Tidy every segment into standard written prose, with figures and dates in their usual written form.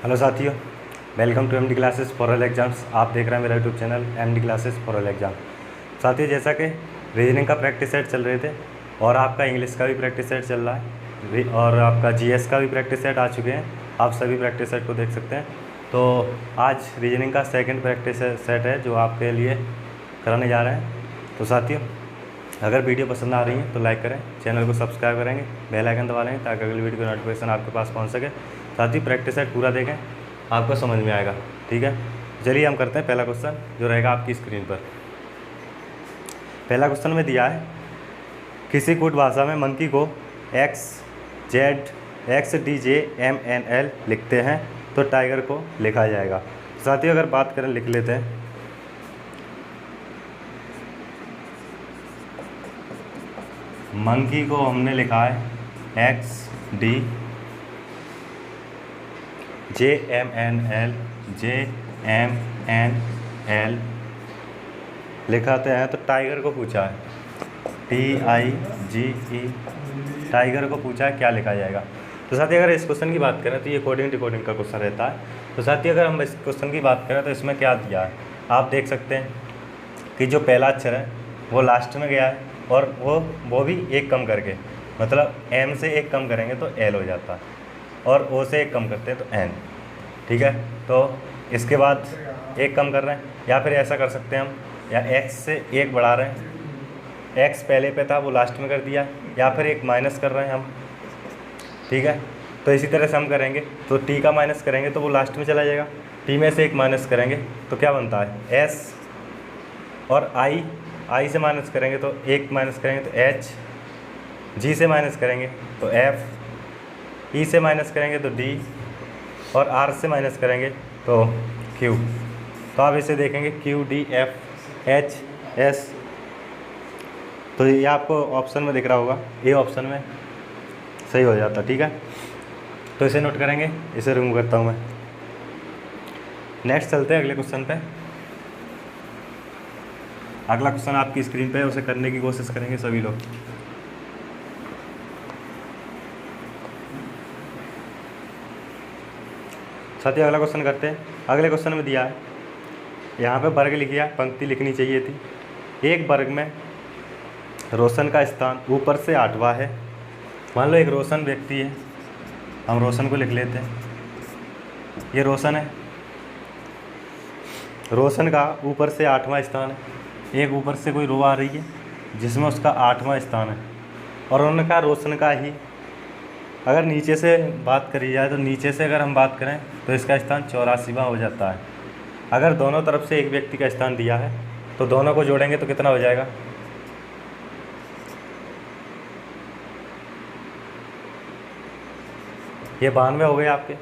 Hello साथियों, welcome to MD classes for all exams. आप देख रहे हैं मेरा YouTube channel MD classes for all exam. साथियों, जैसा कि रीजनिंग का प्रैक्टिस सेट चल रहे थे और आपका इंग्लिश का भी प्रैक्टिस सेट चल रहा है और आपका जीएस का भी प्रैक्टिस सेट आ चुके हैं। आप सभी प्रैक्टिस सेट को देख सकते हैं। तो आज रीजनिंग का सेकेंड प्रैक्टिस सेट है जो आपके लिए कराने जा रहे हैं। तो साथियों, अगर वीडियो पसंद आ रही है तो लाइक करें, चैनल को सब्सक्राइब करेंगे, बेल आइकन दबा लेंगे ताकि अगली वीडियो का नोटिफिकेशन आपके पास पहुंच सके। साथ ही प्रैक्टिस सेट पूरा देखें, आपको समझ में आएगा। ठीक है, चलिए हम करते हैं पहला क्वेश्चन जो रहेगा आपकी स्क्रीन पर। पहला क्वेश्चन में दिया है, किसी कूट भाषा में मंकी को XZXDJMNL लिखते हैं तो टाइगर को लिखा जाएगा। साथियों, अगर बात करें, लिख लेते हैं। मंकी को हमने लिखा है JMNL लिखाते हैं। तो टाइगर को पूछा है TIGE, टाइगर को पूछा है क्या लिखा जाएगा। तो साथियों, अगर इस क्वेश्चन की बात करें तो ये कोडिंग डिकोडिंग का क्वेश्चन रहता है। तो साथियों, अगर हम इस क्वेश्चन की बात करें तो इसमें क्या दिया है, आप देख सकते हैं कि जो पहला अक्षर है वो लास्ट में गया है और वो भी एक कम करके, मतलब M से एक कम करेंगे तो L हो जाता है और O से एक कम करते हैं तो N। ठीक है, तो इसके बाद एक कम कर रहे हैं, या फिर ऐसा कर सकते हैं हम, या X से एक बढ़ा रहे हैं, X पहले पे था वो लास्ट में कर दिया, या फिर एक माइनस कर रहे हैं हम। ठीक है, तो इसी तरह से हम करेंगे तो T का माइनस करेंगे तो वो लास्ट में चला जाएगा, T में से एक माइनस करेंगे तो क्या बनता है S, और I से माइनस करेंगे तो एक माइनस करेंगे तो H, G से माइनस करेंगे तो F, E से माइनस करेंगे तो D, और R से माइनस करेंगे तो Q। तो आप इसे देखेंगे Q D F H S। तो ये आपको ऑप्शन में दिख रहा होगा, ये ऑप्शन में सही हो जाता। ठीक है, तो इसे नोट करेंगे, इसे रिमूव करता हूँ मैं। नेक्स्ट चलते हैं अगले क्वेश्चन पे। अगला क्वेश्चन आपकी स्क्रीन पे है, उसे करने की कोशिश करेंगे सभी लोग। साथियों, अगला क्वेश्चन करते हैं। अगले क्वेश्चन में दिया है, यहाँ पे वर्ग लिख दिया, पंक्ति लिखनी चाहिए थी। एक वर्ग में रोशन का स्थान ऊपर से 8वां है। मान लो एक रोशन व्यक्ति है, हम रोशन को लिख लेते हैं। ये रोशन है, रोशन का ऊपर से 8वां स्थान है। एक ऊपर से कोई रो आ रही है जिसमें उसका 8वां स्थान है, और उन्होंने कहा रोशन का ही। अगर नीचे से बात करी जाए तो नीचे से अगर हम बात करें तो इसका स्थान 84वां हो जाता है। अगर दोनों तरफ से एक व्यक्ति का स्थान दिया है तो दोनों को जोड़ेंगे तो कितना हो जाएगा, ये 92 हो गए आपके,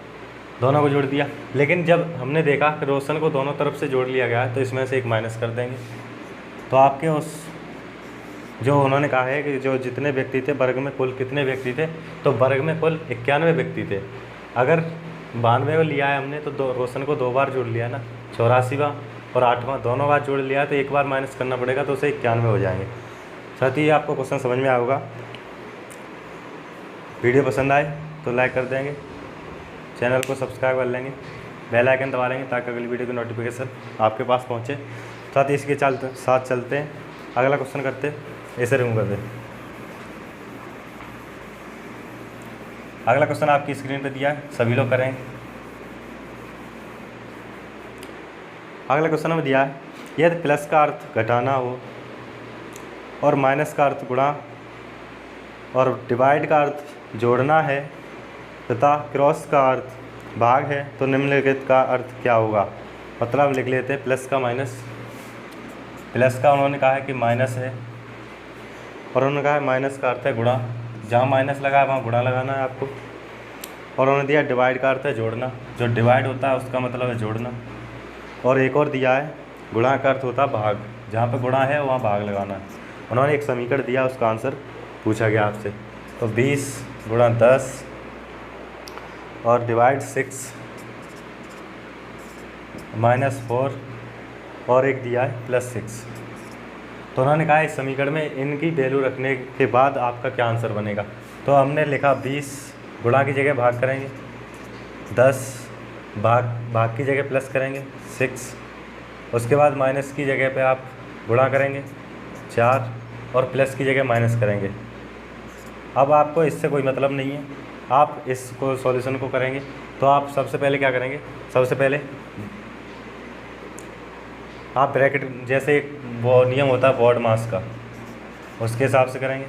दोनों को जोड़ दिया। लेकिन जब हमने देखा कि रोशन को दोनों तरफ से जोड़ लिया गया है तो इसमें से एक माइनस कर देंगे। तो आपके उस जो उन्होंने कहा है कि जो जितने व्यक्ति थे वर्ग में कुल कितने व्यक्ति थे, तो वर्ग में कुल 91 व्यक्ति थे। अगर 92 को लिया है हमने तो रोशन को 2 बार जोड़ लिया ना, 84वां और 8वां दोनों बार जोड़ लिया तो एक बार माइनस करना पड़ेगा, तो उसे 91 हो जाएंगे। साथ ही आपको क्वेश्चन समझ में आया होगा। वीडियो पसंद आए तो लाइक कर देंगे, चैनल को सब्सक्राइब कर लेंगे, बेल आइकन दबा लेंगे ताकि अगली वीडियो की नोटिफिकेशन आपके पास पहुँचे। साथ ही इसके साथ चलते हैं, अगला क्वेश्चन करते हैं, इसे रिमूव कर दें। अगला क्वेश्चन आपकी स्क्रीन पे दिया है, सभी लोग करेंगे। अगला क्वेश्चन में दिया है, यदि प्लस का अर्थ घटाना हो और माइनस का अर्थ गुणा और डिवाइड का अर्थ जोड़ना है तथा क्रॉस का अर्थ भाग है तो निम्नलिखित का अर्थ क्या होगा। मतलब लिख लेते हैं प्लस का माइनस। प्लस का उन्होंने कहा है कि माइनस है और उन्होंने कहा है माइनस का अर्थ है गुणा, जहाँ माइनस लगा है वहाँ गुणा लगाना है आपको। और उन्होंने दिया डिवाइड का अर्थ है जोड़ना, जो डिवाइड होता है उसका मतलब है जोड़ना। और एक और दिया है गुणा का अर्थ होता है भाग, जहाँ पे गुणा है वहाँ भाग लगाना है। उन्होंने एक समीकरण दिया, उसका आंसर पूछा गया आपसे। तो 20 गुणा 10 और डिवाइड 6 -4 और एक दिया है +6। तो उन्होंने कहा इस समीकरण में इनकी वैल्यू रखने के बाद आपका क्या आंसर बनेगा। तो हमने लिखा 20 गुणा की जगह भाग करेंगे 10 भाग की जगह प्लस करेंगे 6, उसके बाद माइनस की जगह पे आप गुणा करेंगे 4 और प्लस की जगह माइनस करेंगे। अब आपको इससे कोई मतलब नहीं है, आप इसको सॉल्यूशन को करेंगे तो आप सबसे पहले क्या करेंगे, सबसे पहले आप ब्रैकेट जैसे वो नियम होता है बॉड मास का, उसके हिसाब से करेंगे।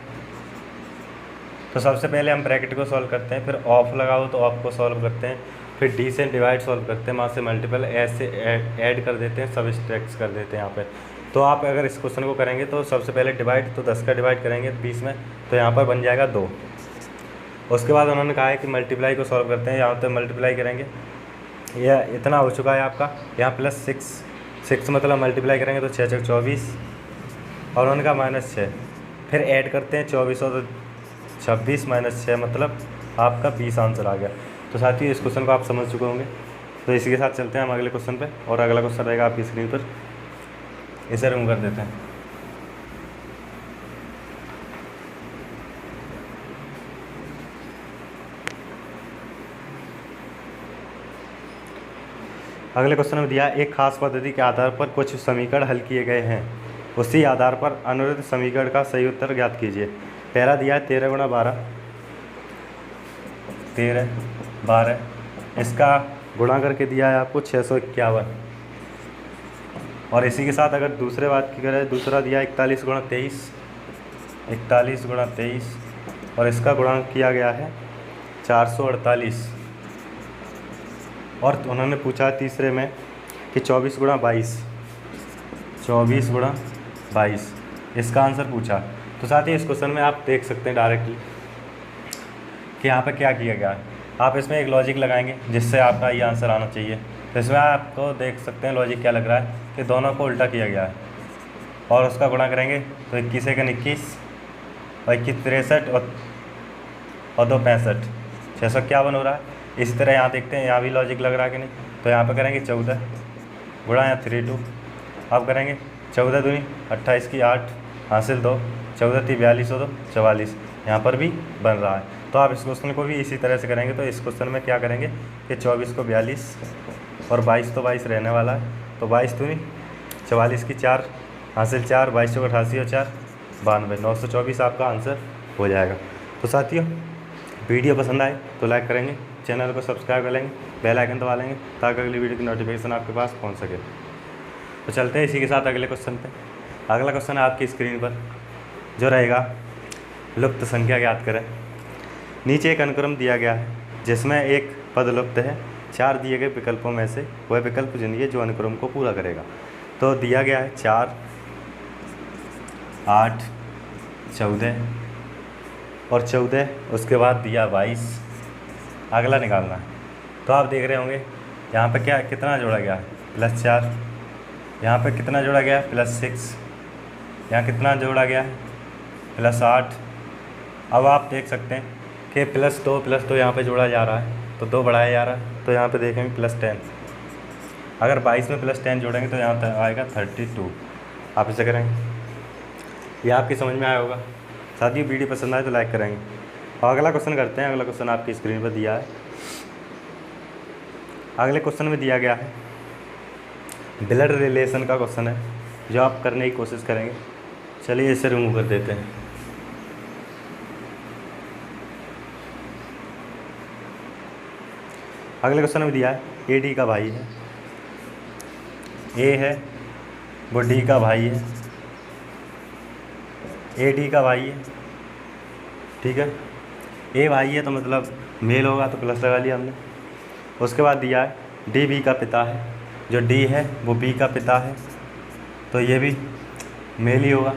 तो सबसे पहले हम ब्रैकेट को सॉल्व करते हैं, फिर ऑफ लगाओ तो ऑफ को सॉल्व करते हैं, फिर डी से डिवाइड सॉल्व करते हैं, मास से मल्टीपल, एस से ऐड कर देते हैं, सब स्ट्रैक्ट कर देते हैं यहाँ पे। तो आप अगर इस क्वेश्चन को करेंगे तो सबसे पहले डिवाइड, तो 10 का डिवाइड करेंगे 20 में, तो यहाँ पर बन जाएगा 2। उसके बाद उन्होंने कहा है कि मल्टीप्लाई को सॉल्व करते हैं, यहाँ पर मल्टीप्लाई करेंगे, यह इतना हो चुका है आपका, यहाँ प्लस 6 मतलब मल्टीप्लाई करेंगे तो 6 6 24 और उनका -6, फिर ऐड करते हैं 24 और 26 -6 मतलब आपका 20 आंसर आ गया। तो साथियों इस क्वेश्चन को आप समझ चुके होंगे। तो इसी के साथ चलते हैं हम अगले क्वेश्चन पे, और अगला क्वेश्चन रहेगा आपकी स्क्रीन पर, इसे रिमूव कर देते हैं। अगले क्वेश्चन में दिया एक खास पद्धति के आधार पर कुछ समीकरण हल किए गए हैं, उसी आधार पर अनुरुद्ध समीकरण का सही उत्तर ज्ञात कीजिए। पहला दिया है 13 × 12, इसका गुणा करके दिया है आपको 651। और इसी के साथ अगर दूसरे बात की करें, दूसरा दिया 41 × 23, और इसका गुणा किया गया है 448। और उन्होंने पूछा तीसरे में कि 24 × 22, इसका आंसर पूछा। तो साथ ही इस क्वेश्चन में आप देख सकते हैं डायरेक्टली कि यहाँ पे क्या किया गया है। आप इसमें एक लॉजिक लगाएंगे जिससे आपका ये आंसर आना चाहिए। तो इसमें आपको देख सकते हैं लॉजिक क्या लग रहा है कि दोनों को उल्टा किया गया है, और उसका गुणा करेंगे तो 21 × 21 और 21 63 और 2 65, 651 हो रहा है। इसी तरह यहाँ देखते हैं, यहाँ भी लॉजिक लग रहा है कि नहीं। तो यहाँ पे करेंगे 14 गुणा यहाँ 32, अब करेंगे 14 दूनी 28 की 8 हासिल 2, 14 × 42 हो 2 44, यहाँ पर भी बन रहा है। तो आप इस क्वेश्चन को भी इसी तरह से करेंगे। तो इस क्वेश्चन में क्या करेंगे कि 24 को 42 और 22 तो 22 रहने वाला है, तो 22 दूनी 44 की 4 हासिल 4, 22 × 88 और 4 92, 924 आपका आंसर हो जाएगा। तो साथियों वीडियो पसंद आए तो लाइक करेंगे, चैनल को सब्सक्राइब कर लेंगे, बेल आइकन दबा लेंगे ताकि अगली वीडियो की नोटिफिकेशन आपके पास पहुंच सके। तो चलते हैं इसी के साथ अगले क्वेश्चन पे। अगला क्वेश्चन है आपकी स्क्रीन पर जो रहेगा लुप्त संख्या ज्ञात करें। नीचे एक अनुक्रम दिया गया है जिसमें एक पद लुप्त है, 4 दिए गए विकल्पों में से वह विकल्प चुनिए जो अनुक्रम को पूरा करेगा। तो दिया गया है 4, 8, 14 और 14, उसके बाद दिया 22, अगला निकालना है। तो आप देख रहे होंगे यहाँ पे क्या कितना जोड़ा गया है +4, यहाँ पे कितना जोड़ा गया है +6, यहाँ कितना जोड़ा गया है +8। अब आप देख सकते हैं कि +2 यहाँ पे जोड़ा जा रहा है, तो 2 बढ़ाया जा रहा है, तो यहाँ पे देखेंगे +10। अगर 22 में +10 जोड़ेंगे तो यहाँ तक आएगा 32। आप इसे करेंगे, ये आपकी समझ में आया होगा। साथ ही वीडियो पसंद आए तो लाइक करेंगे। और अगला क्वेश्चन करते हैं। अगला क्वेश्चन आपकी स्क्रीन पर दिया है। अगले क्वेश्चन में दिया गया है ब्लड रिलेशन का क्वेश्चन है जो आप करने की कोशिश करेंगे। चलिए इसे रिमूव कर देते हैं। अगले क्वेश्चन में दिया है ए डी का भाई है, ए है वो डी का भाई है, ए डी का भाई है, ठीक है। ए भाई है तो मतलब मेल होगा तो प्लस लगा लिया हमने। उसके बाद दिया है डी बी का पिता है, जो डी है वो बी का पिता है, तो ये भी मेल ही होगा।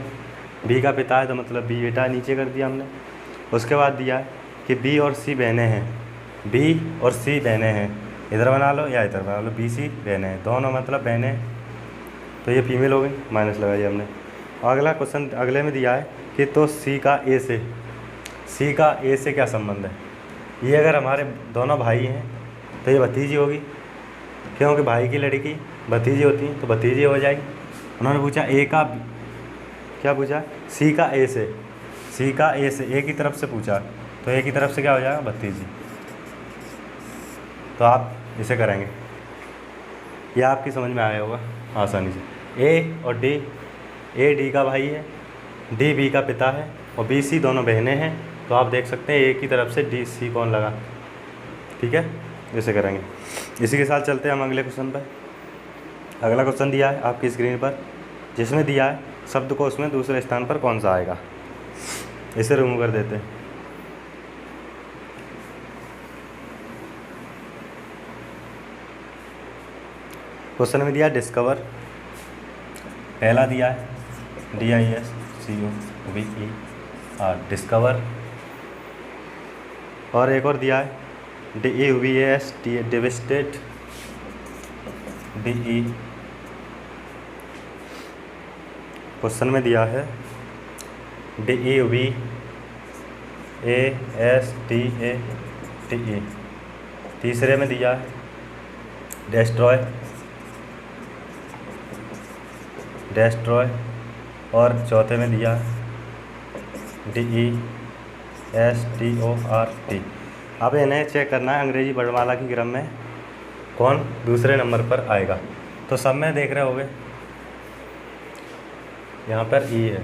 बी का पिता है तो मतलब बी बेटा नीचे कर दिया हमने। उसके बाद दिया है कि बी और सी बहनें हैं, बी और सी बहनें हैं, इधर बना लो या इधर बना लो, बी सी बहनें हैं, दोनों मतलब बहनें हैं, तो ये फीमेल हो गई, माइनस लगा दिया हमने। और अगला क्वेश्चन अगले में दिया है कि तो सी का ए से क्या संबंध है। ये अगर हमारे दोनों भाई हैं तो ये भतीजी होगी, क्योंकि भाई की लड़की भतीजी होती है तो भतीजी हो जाएगी। उन्होंने पूछा ए का क्या पूछा, सी का ए से ए की तरफ से पूछा, तो ए की तरफ से क्या हो जाएगा भतीजी। तो आप इसे करेंगे, ये आपकी समझ में आया होगा आसानी से। ए और डी, ए डी का भाई है, डी बी का पिता है और बी सी दोनों बहनें हैं। तो आप देख सकते हैं ए की तरफ से डी सी कौन लगा, ठीक है, इसे करेंगे। इसी के साथ चलते हैं हम अगले क्वेश्चन पर। अगला क्वेश्चन दिया है आपकी स्क्रीन पर, जिसमें दिया है शब्द को उसमें दूसरे स्थान पर कौन सा आएगा। इसे रिमूव कर देते हैं। क्वेश्चन में दिया डिस्कवर, पहला दिया है DISCOVER डिस्कवर, और एक और दिया है DEVAST डिविस्टेट, DE। क्वेश्चन में दिया है DEVASTATE। तीसरे में दिया है डेस्ट्रॉय, डेस्ट्रॉय, और चौथे में दिया है DESTORT। अब इन्हें चेक करना है अंग्रेजी वर्णमाला की क्रम में कौन दूसरे नंबर पर आएगा। तो सब में देख रहे होंगे यहाँ पर ई है,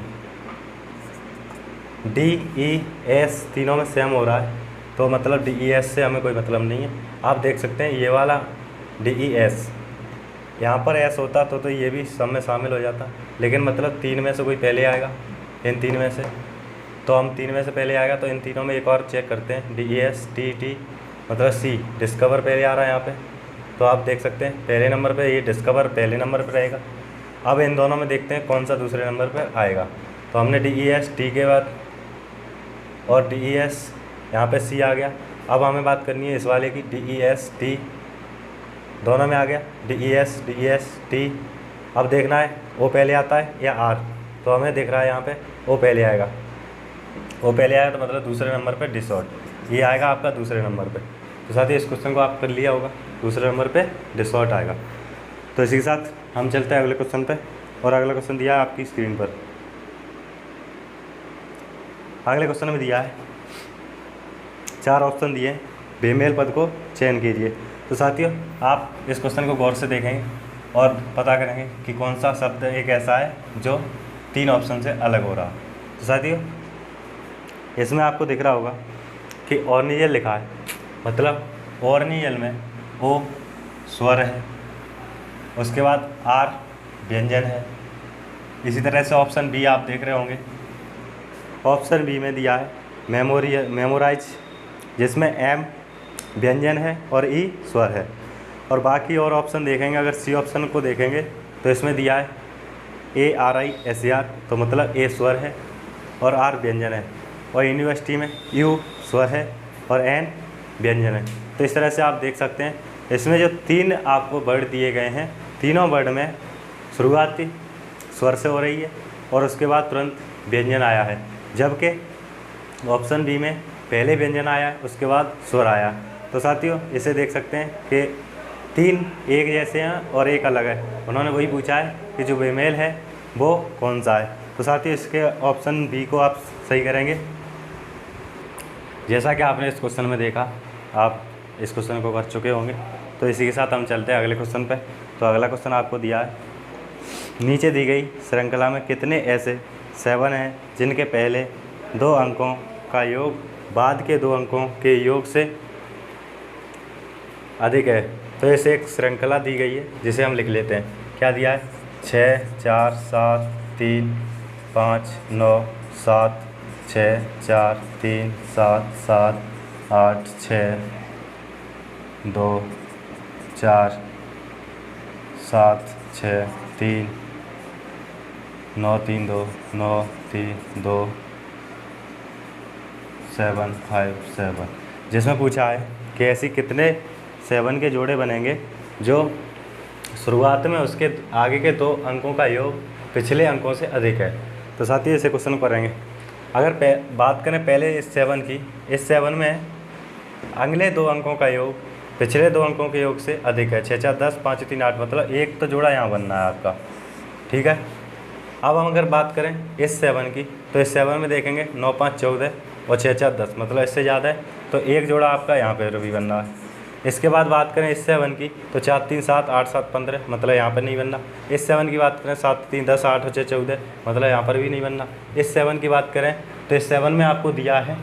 DES तीनों में सेम हो रहा है, तो मतलब DES से हमें कोई मतलब नहीं है। आप देख सकते हैं ये वाला DES, यहाँ पर एस होता तो ये भी सब में शामिल हो जाता, लेकिन मतलब तीन में से कोई पहले आएगा, इन तीन में से, तो हम तीन में से पहले आएगा। तो इन तीनों में एक और चेक करते हैं, DESTT मतलब सी, डिस्कवर पहले आ रहा है यहाँ पे। तो आप देख सकते हैं पहले नंबर पे ये डिस्कवर पहले नंबर पे रहेगा। अब इन दोनों में देखते हैं कौन सा दूसरे नंबर पर आएगा। तो हमने DEST के बाद और DES यहाँ पे सी आ गया। अब हमें बात करनी है इस वाले की, DEST दोनों में आ गया, DEST। अब देखना है ओ पहले आता है या आर, तो हमें दिख रहा है यहाँ पे ओ पहले आएगा, ओ पहले आएगा तो मतलब दूसरे नंबर पे डिसऑर्ट, ये आएगा आपका दूसरे नंबर पे। तो साथ ही इस क्वेश्चन को आप कर लिया होगा, दूसरे नंबर पे डिसऑर्ट आएगा। तो इसी के साथ हम चलते हैं अगले क्वेश्चन पे, और अगला क्वेश्चन दिया है आपकी स्क्रीन पर। अगले क्वेश्चन में दिया है 4 ऑप्शन दिए, बेमेल पद को चयन कीजिए। तो साथियों आप इस क्वेश्चन को गौर से देखेंगे और पता करेंगे कि कौन सा शब्द एक ऐसा है जो 3 ऑप्शन से अलग हो रहा है। तो साथियों इसमें आपको दिख रहा होगा कि ऑर्नियल लिखा है, मतलब ऑर्नियल में ओ स्वर है, उसके बाद आर व्यंजन है। इसी तरह से ऑप्शन बी आप देख रहे होंगे, ऑप्शन बी में दिया है मेमोराइज, जिसमें एम व्यंजन है और ई स्वर है। और बाकी और ऑप्शन देखेंगे, अगर सी ऑप्शन को देखेंगे तो इसमें दिया है ARISER, तो मतलब ए स्वर है और आर व्यंजन है। और यूनिवर्सिटी में यू स्वर है और एन व्यंजन है। तो इस तरह से आप देख सकते हैं इसमें जो 3 आपको वर्ड दिए गए हैं, तीनों वर्ड में शुरुआती स्वर से हो रही है और उसके बाद तुरंत व्यंजन आया है, जबकि ऑप्शन बी में पहले व्यंजन आया है उसके बाद स्वर आया। तो साथियों इसे देख सकते हैं कि 3 एक जैसे हैं और एक अलग है। उन्होंने वही पूछा है कि जो बेमेल है वो कौन सा है। तो साथियों इसके ऑप्शन बी को आप सही करेंगे। जैसा कि आपने इस क्वेश्चन में देखा, आप इस क्वेश्चन को कर चुके होंगे। तो इसी के साथ हम चलते हैं अगले क्वेश्चन पे। तो अगला क्वेश्चन आपको दिया है, नीचे दी गई श्रृंखला में कितने ऐसे 7 हैं जिनके पहले 2 अंकों का योग बाद के 2 अंकों के योग से अधिक है। तो ऐसे एक श्रृंखला दी गई है जिसे हम लिख लेते हैं। क्या दिया है? 6 4 7 3 5 9 7 6 4 3 7 7 8 6 2 4 7 6 3 9 3 2 9 3 2 7 5 7, जिसमें पूछा है कि ऐसी कितने 7 के जोड़े बनेंगे जो शुरुआत में उसके आगे के 2 अंकों का योग पिछले अंकों से अधिक है। तो साथ ही इसे क्वेश्चन करेंगे। अगर बात करें पहले इस 7 की, इस 7 में अगले 2 अंकों का योग पिछले 2 अंकों के योग से अधिक है। 6 4 10 5 3 8, मतलब एक तो जोड़ा यहाँ बनना है आपका, ठीक है। अब हम अगर बात करें इस 7 की, तो इस 7 में देखेंगे 9 5 14 और 6 4 10, मतलब इससे ज़्यादा है, तो एक जोड़ा आपका यहाँ पे भी बनना है। इसके बाद बात करें इस 7 की, तो 4 3 7 8 7 15, मतलब यहाँ पर नहीं बनना। इस 7 की बात करें 7 3 10 8 6 14, मतलब यहाँ पर भी नहीं बनना। इस 7 की बात करें तो इस 7 में आपको दिया है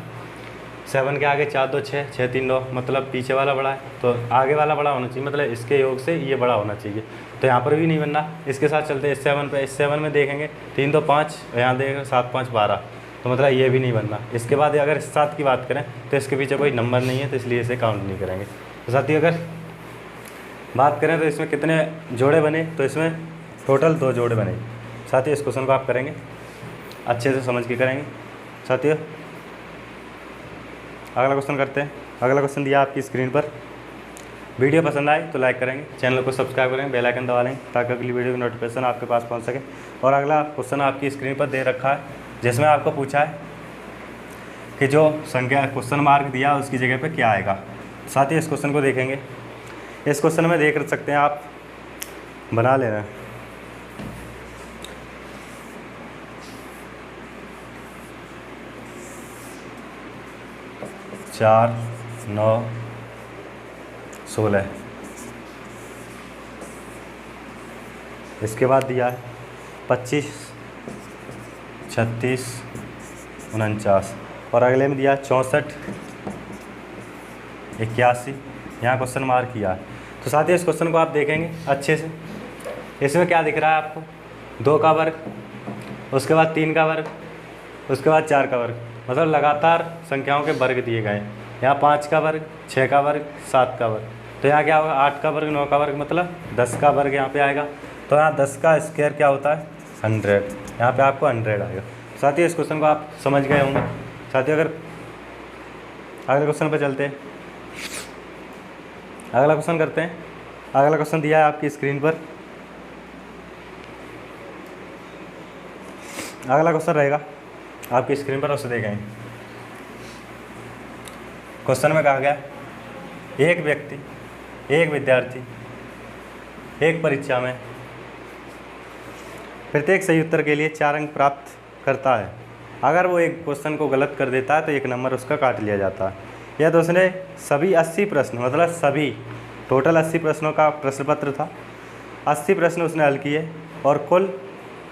7 के आगे 4 2 6 6 3 9, मतलब पीछे वाला बड़ा है तो आगे वाला बड़ा होना चाहिए, मतलब इसके योग से ये बड़ा होना चाहिए, तो यहाँ पर भी नहीं बनना। इसके साथ चलते हैं इस 7 पे। इस 7 में देखेंगे 3 2 5, यहाँ देखेंगे 7 5 12, तो मतलब ये भी नहीं बनना। इसके बाद अगर इस 7 की बात करें तो इसके पीछे कोई नंबर नहीं है, तो इसलिए इसे काउंट नहीं करेंगे। तो साथ ही अगर बात करें तो इसमें कितने जोड़े बने, तो इसमें टोटल 2 जोड़े बने। साथ ही इस क्वेश्चन को आप करेंगे अच्छे से समझ के करेंगे। साथियों अगला क्वेश्चन करते हैं। अगला क्वेश्चन दिया आपकी स्क्रीन पर। वीडियो पसंद आए तो लाइक करेंगे, चैनल को सब्सक्राइब करेंगे, बेल आइकन दबा लेंगे ताकि अगली वीडियो की नोटिफिकेशन आपके पास पहुंच सके। और अगला क्वेश्चन आपकी स्क्रीन पर दे रखा है, जिसमें आपको पूछा है कि जो संख्या क्वेश्चन मार्क दिया उसकी जगह पे क्या आएगा। साथ ही इस क्वेश्चन को देखेंगे। इस क्वेश्चन में देख सकते हैं आप, बना लेना। चार 9 16, इसके बाद दिया है 25 36 49, और अगले में दिया 64 81, यहाँ क्वेश्चन मार्क किया है। तो साथ ही इस क्वेश्चन को आप देखेंगे अच्छे से। इसमें क्या दिख रहा है आपको, 2 का वर्ग, उसके बाद 3 का वर्ग, उसके बाद 4 का वर्ग, मतलब लगातार संख्याओं के वर्ग दिए गए। यहाँ 5 का वर्ग, 6 का वर्ग, 7 का वर्ग, तो यहाँ क्या होगा 8 का वर्ग, 9 का वर्ग, मतलब 10 का वर्ग यहाँ पे आएगा। तो यहाँ 10 का स्क्वायर क्या होता है 100, यहाँ पे आपको 100 आएगा। साथ ही इस क्वेश्चन को आप समझ गए होंगे। साथ ही अगर अगले क्वेश्चन पे चलते हैं, अगला क्वेश्चन करते हैं। अगला क्वेश्चन दिया है आपकी स्क्रीन पर। अगला क्वेश्चन रहेगा आपकी स्क्रीन पर, उसे देखेंगे। क्वेश्चन में कहा गया एक व्यक्ति, एक विद्यार्थी एक परीक्षा में प्रत्येक सही उत्तर के लिए 4 अंक प्राप्त करता है। अगर वो एक क्वेश्चन को गलत कर देता है तो 1 नंबर उसका काट लिया जाता है। यह तो उसने सभी 80 प्रश्न, मतलब सभी टोटल 80 प्रश्नों का प्रश्न पत्र था, 80 प्रश्न उसने हल किए और कुल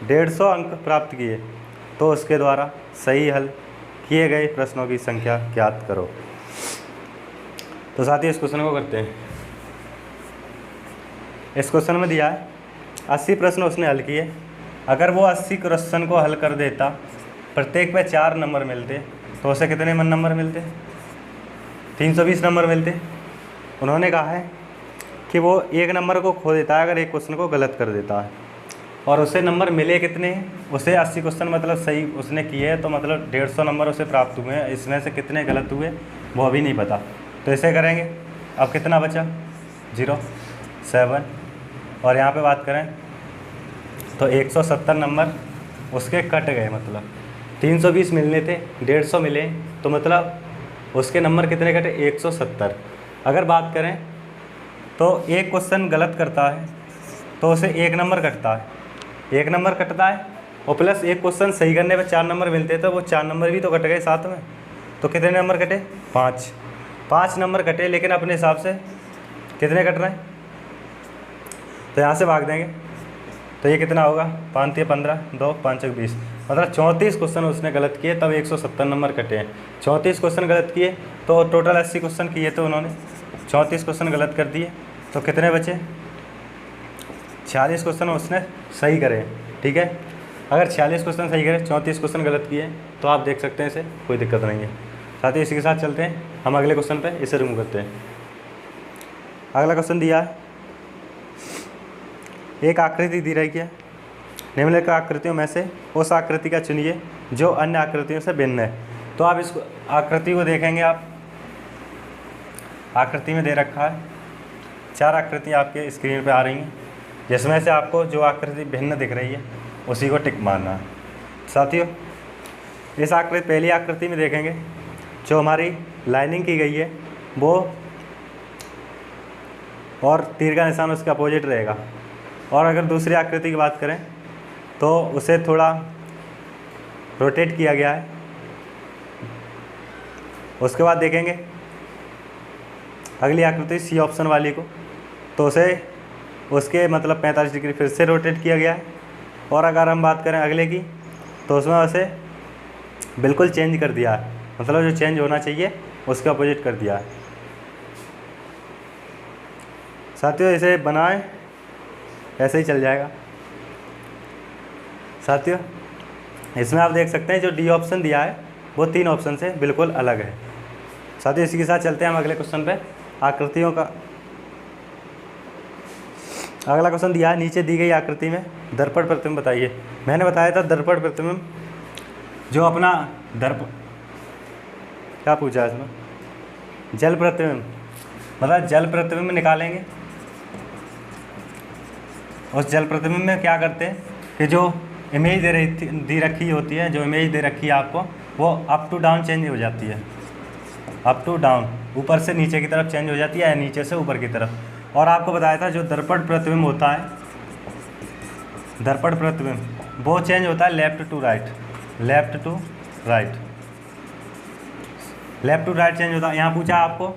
150 अंक प्राप्त किए, तो उसके द्वारा सही हल किए गए प्रश्नों की संख्या ज्ञात करो। तो साथ ही इस क्वेश्चन को करते हैं। इस क्वेश्चन में दिया है 80 प्रश्न उसने हल किए। अगर वो 80 क्वेश्चन को हल कर देता, प्रत्येक पे 4 नंबर मिलते, तो उसे कितने नंबर मिलते 320 नंबर मिलते। उन्होंने कहा है कि वो 1 नंबर को खो देता है अगर एक क्वेश्चन को गलत कर देता है, और उसे नंबर मिले कितने, उसे 80 क्वेश्चन मतलब सही उसने किए हैं, तो मतलब 150 नंबर उसे प्राप्त हुए हैं। इसमें से कितने गलत हुए वो अभी नहीं पता, तो इसे करेंगे। अब कितना बचा 0 7, और यहाँ पे बात करें तो 170 नंबर उसके कट गए, मतलब 320 मिलने थे 150 मिले, तो मतलब उसके नंबर कितने कटे 170। अगर बात करें तो एक क्वेश्चन गलत करता है तो उसे 1 नंबर कटता है, 1 नंबर कटता है, और प्लस एक क्वेश्चन सही करने पे 4 नंबर मिलते हैं, तो वो 4 नंबर भी तो कट गए साथ में। तो कितने नंबर कटे 5 नंबर कटे, लेकिन अपने हिसाब से कितने कट रहे हैं, तो यहाँ से भाग देंगे तो ये कितना होगा 5 3 15 2 5 1 20, मतलब 34 क्वेश्चन उसने गलत किए, तब 170 नंबर कटे हैं। 34 क्वेश्चन गलत किए तो टोटल 80 क्वेश्चन किए, तो उन्होंने 34 क्वेश्चन गलत कर दिए, तो कितने बचे 46 क्वेश्चन उसने सही करे। ठीक है, अगर 46 क्वेश्चन सही करे 34 क्वेश्चन गलत किए, तो आप देख सकते हैं इसे कोई दिक्कत नहीं है। साथ ही इसी के साथ चलते हैं हम अगले क्वेश्चन पे, इसे रिमूव करते हैं। अगला क्वेश्चन दिया है एक आकृति दी रही है, निम्नलिखित आकृतियों में से उस आकृति का चुनिए जो अन्य आकृतियों से भिन्न है। तो आप इस आकृति को देखेंगे, आप आकृति में दे रखा है 4 आकृतियाँ आपके स्क्रीन पे आ रही हैं, जिसमें से आपको जो आकृति भिन्न दिख रही है उसी को टिक मारना है। साथियों इस आकृति, पहली आकृति में देखेंगे जो हमारी लाइनिंग की गई है वो, और तीर का निशान उसके अपोजिट रहेगा। और अगर दूसरी आकृति की बात करें तो उसे थोड़ा रोटेट किया गया है। उसके बाद देखेंगे अगली आकृति सी ऑप्शन वाली को, तो उसे उसके मतलब 45 डिग्री फिर से रोटेट किया गया है। और अगर हम बात करें अगले की, तो उसमें उसे बिल्कुल चेंज कर दिया है, मतलब जो चेंज होना चाहिए उसके अपोजिट कर दिया है। साथियों इसे बनाएं, ऐसे ही चल जाएगा। साथियों इसमें आप देख सकते हैं जो डी ऑप्शन दिया है वो 3 ऑप्शन से बिल्कुल अलग है। साथियों इसी के साथ चलते हैं हम अगले क्वेश्चन पे। आकृतियों का अगला क्वेश्चन दिया है, नीचे दी गई आकृति में दर्पण प्रतिबिंब बताइए। मैंने बताया था दर्पण प्रतिबिंब जो अपना क्या पूछा है इसमें, जल प्रतिबिंब, मतलब जल प्रतिबिंब निकालेंगे। उस जल प्रतिबिंब में क्या करते हैं कि जो इमेज दे रखी होती है, जो इमेज दे रखी है आपको, वो अप टू डाउन चेंज हो जाती है। अप टू डाउन, ऊपर से नीचे की तरफ चेंज हो जाती है या नीचे से ऊपर की तरफ। और आपको बताया था जो दर्पण प्रतिबिंब होता है, दर्पण प्रतिबिंब वो चेंज होता है left to right, left to right, left to right change होता है। यहाँ पूछा आपको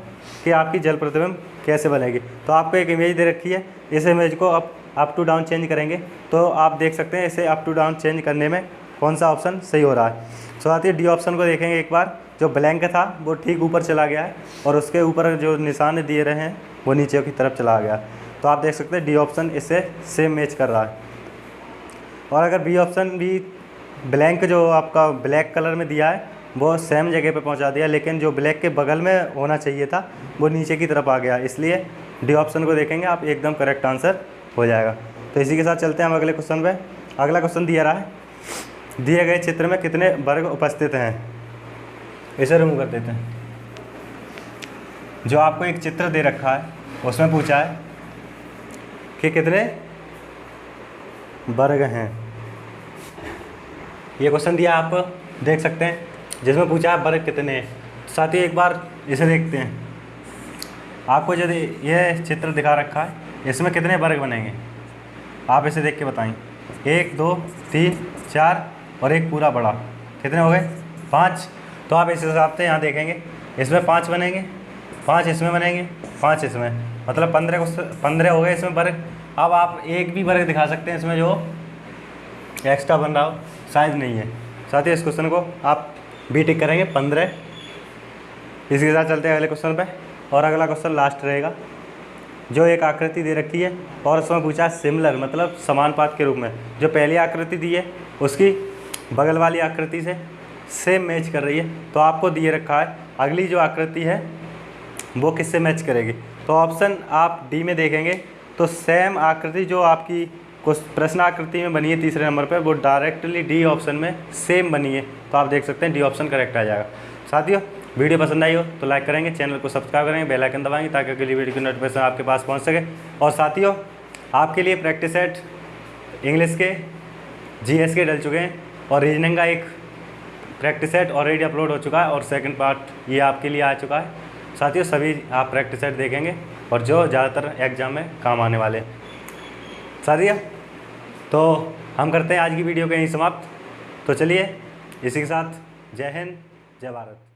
कि आपकी जल प्रतिबिंब कैसे बनेगी, तो आपको एक इमेज दे रखी है, इस इमेज को अप टू डाउन चेंज करेंगे। तो आप देख सकते हैं इसे अप टू डाउन चेंज करने में कौन सा ऑप्शन सही हो रहा है। साथियों डी ऑप्शन को देखेंगे एक बार, जो ब्लैंक था वो ठीक ऊपर चला गया है और उसके ऊपर जो निशान दिए रहे हैं वो नीचे की तरफ चला गया। तो आप देख सकते हैं डी ऑप्शन इससे सेम मैच कर रहा है। और अगर बी ऑप्शन भी ब्लैंक जो आपका ब्लैक कलर में दिया है वो सेम जगह पे पहुंचा दिया, लेकिन जो ब्लैक के बगल में होना चाहिए था वो नीचे की तरफ आ गया, इसलिए डी ऑप्शन को देखेंगे आप, एकदम करेक्ट आंसर हो जाएगा। तो इसी के साथ चलते हैं हम अगले क्वेश्चन पे। अगला क्वेश्चन दिया रहा है, दिए गए चित्र में कितने वर्ग उपस्थित हैं। इसे रिमूव कर देते हैं। जो आपको एक चित्र दे रखा है उसमें पूछा है कि कितने वर्ग हैं। ये क्वेश्चन दिया आप देख सकते हैं, जिसमें पूछा है वर्ग कितने हैं। साथियों एक बार इसे देखते हैं, आपको यदि यह चित्र दिखा रखा है इसमें कितने वर्ग बनेंगे, आप इसे देख के बताएं। 1 2 3 4 और एक पूरा बड़ा, कितने हो गए 5। तो आप इस हिसाब से यहाँ देखेंगे, इसमें 5 बनेंगे, 5 इसमें बनेंगे, 5 इसमें, मतलब 15 हो गए इसमें वर्ग। अब आप एक भी वर्ग दिखा सकते हैं इसमें जो एक्स्ट्रा बन रहा हो, शायद नहीं है। साथ ही इस क्वेश्चन को आप बी टिक करेंगे 15। इसके साथ चलते हैं अगले क्वेश्चन पे। और अगला क्वेश्चन लास्ट रहेगा, जो एक आकृति दे रखी है और उसमें पूछा सिमिलर, मतलब समानुपात के रूप में। जो पहली आकृति दी है उसकी बगल वाली आकृति से सेम मैच कर रही है, तो आपको दिए रखा है अगली जो आकृति है वो किससे मैच करेगी। तो ऑप्शन आप डी में देखेंगे तो सेम आकृति जो आपकी कुछ प्रश्न आकृति में बनी है तीसरे नंबर पे, वो डायरेक्टली डी ऑप्शन में सेम बनी है। तो आप देख सकते हैं डी ऑप्शन करेक्ट आ जाएगा। साथियों वीडियो पसंद आई हो तो लाइक करेंगे, चैनल को सब्सक्राइब करेंगे, बेल आइकन दबाएंगे ताकि अगली वीडियो की नोटिफिकेशन आपके पास पहुंच सके। और साथियों आपके लिए प्रैक्टिस सेट इंग्लिश के जीएस के डल चुके हैं और रीजनिंग का एक प्रैक्टिस सेट ऑलरेडी अपलोड हो चुका है और सेकंड पार्ट ये आपके लिए आ चुका है। साथियों सभी आप प्रैक्टिस सेट देखेंगे और जो ज़्यादातर एग्जाम में काम आने वाले। साथियों तो हम करते हैं आज की वीडियो को यहीं समाप्त। तो चलिए इसी के साथ जय हिंद जय भारत।